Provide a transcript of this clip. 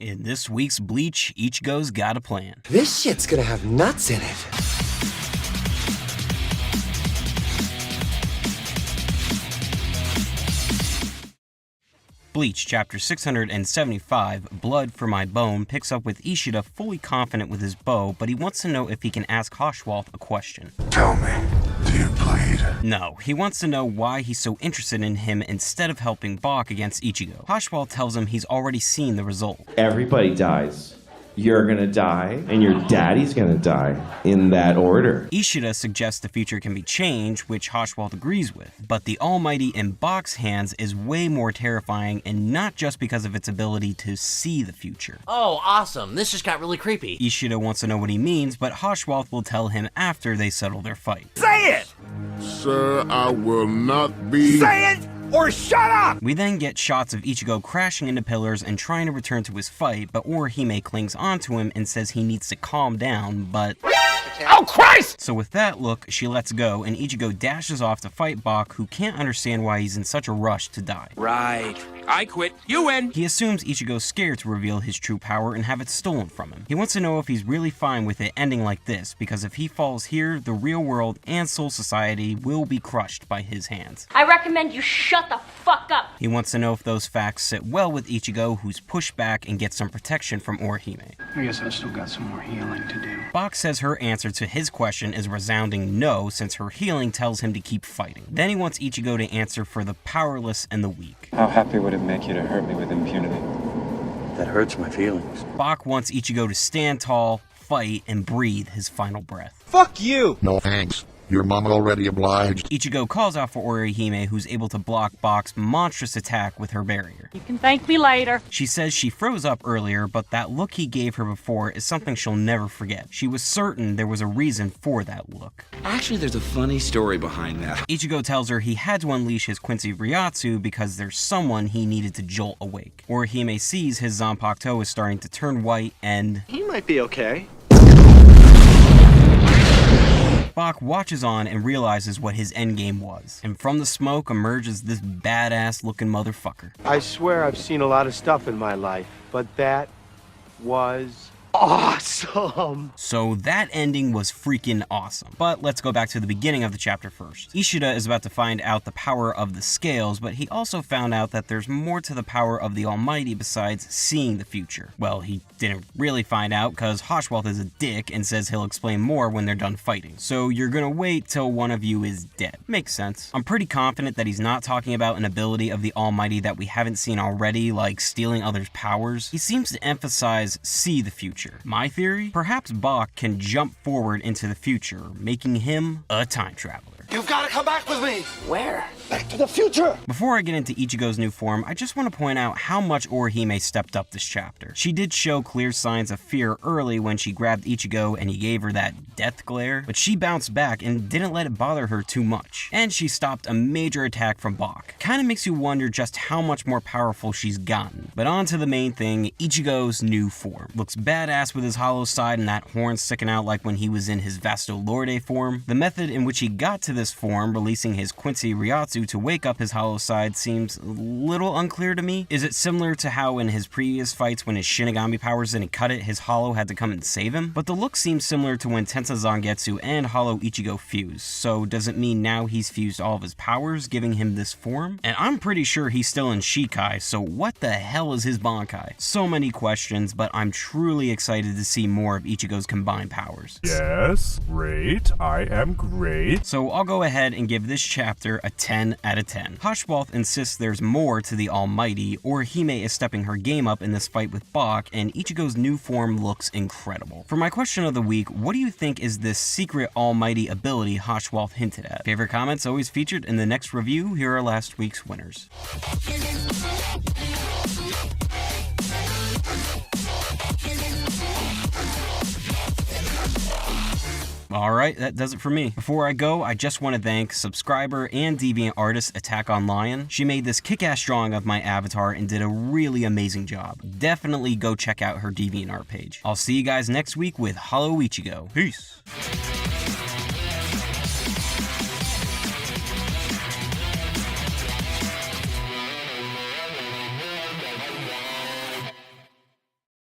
In this week's Bleach, Ichigo's got a plan. This shit's gonna have nuts in it. Bleach, chapter 675, Blood for My Bone, picks up with Ishida fully confident with his bow, but he wants to know if he can ask Haschwalth a question. Tell me, do you bleed? No, he wants to know why he's so interested in him instead of helping Bach against Ichigo. Haschwalth tells him he's already seen the result. Everybody dies. You're gonna die, and your daddy's gonna die, in that order. Ishida suggests the future can be changed, which Haschwalth agrees with, but the Almighty in Bach's hands is way more terrifying, and not just because of its ability to see the future. Oh, awesome. This just got really creepy. Ishida wants to know what he means, but Haschwalth will tell him after they settle their fight. Say it! Sir, I will not be... Say it or shut up! We then get shots of Ichigo crashing into pillars and trying to return to his fight, but Orihime clings onto him and says he needs to calm down, but... Oh, Christ! So with that look, she lets go, and Ichigo dashes off to fight Bach, who can't understand why he's in such a rush to die. Right. I quit. You win. He assumes Ichigo's scared to reveal his true power and have it stolen from him. He wants to know if he's really fine with it ending like this, because if he falls here, the real world and Soul Society will be crushed by his hands. I recommend you shut the fuck up. He wants to know if those facts sit well with Ichigo, who's pushed back and gets some protection from Orihime. I guess I've still got some more healing to do. Bach says her answer to his question is a resounding no, since her healing tells him to keep fighting. Then he wants Ichigo to answer for the powerless and the weak. How happy would it make you to hurt me with impunity? That hurts my feelings. Bach wants Ichigo to stand tall, fight, and breathe his final breath. Fuck you! No thanks. Your mom already obliged. Ichigo calls out for Orihime, who's able to block Bach's monstrous attack with her barrier. You can thank me later. She says she froze up earlier, but that look he gave her before is something she'll never forget. She was certain there was a reason for that look. Actually, there's a funny story behind that. Ichigo tells her he had to unleash his Quincy Ryatsu because there's someone he needed to jolt awake. Orihime sees his Zanpakuto is starting to turn white and... He might be okay. Bach watches on and realizes what his endgame was, and from the smoke emerges this badass looking motherfucker. I swear I've seen a lot of stuff in my life, but that was awesome. So that ending was freaking awesome. But let's go back to the beginning of the chapter first. Ishida is about to find out the power of the scales, but he also found out that there's more to the power of the Almighty besides seeing the future. Well, he didn't really find out because Haschwalth is a dick and says he'll explain more when they're done fighting. So you're gonna wait till one of you is dead. Makes sense. I'm pretty confident that he's not talking about an ability of the Almighty that we haven't seen already, like stealing others' powers. He seems to emphasize see the future. My theory? Perhaps Bach can jump forward into the future, making him a time traveler. You've got to come back with me. Where? Back to the future. Before I get into Ichigo's new form, I just want to point out how much Orihime stepped up this chapter. She did show clear signs of fear early when she grabbed Ichigo and he gave her that death glare, but she bounced back and didn't let it bother her too much. And she stopped a major attack from Bach. Kinda makes you wonder just how much more powerful she's gotten. But on to the main thing, Ichigo's new form. Looks badass with his hollow side and that horn sticking out like when he was in his Vasto Lorde form. The method in which he got to this form, releasing his Quincy Ryatsu to wake up his hollow side, seems a little unclear to me. Is it similar to how in his previous fights when his Shinigami powers didn't cut it, his hollow had to come and save him? But the look seems similar to when Tensa Zangetsu and Hollow Ichigo fused, so does it mean now he's fused all of his powers, giving him this form? And I'm pretty sure he's still in Shikai, so what the hell is his Bankai? So many questions, but I'm truly excited to see more of Ichigo's combined powers. Yes, great. I am great. So I'll go ahead and give this chapter a 10 out of 10. Haschwalth insists there's more to the Almighty, Orihime is stepping her game up in this fight with Bach, and Ichigo's new form looks incredible. For my question of the week, what do you think is this secret Almighty ability Haschwalth hinted at? Favorite comments always featured in the next review. Here are last week's winners. Alright, that does it for me. Before I go, I just want to thank subscriber and Deviant artist Attack on Lion. She made this kick-ass drawing of my avatar and did a really amazing job. Definitely go check out her DeviantArt page. I'll see you guys next week with Hollow Ichigo. Peace!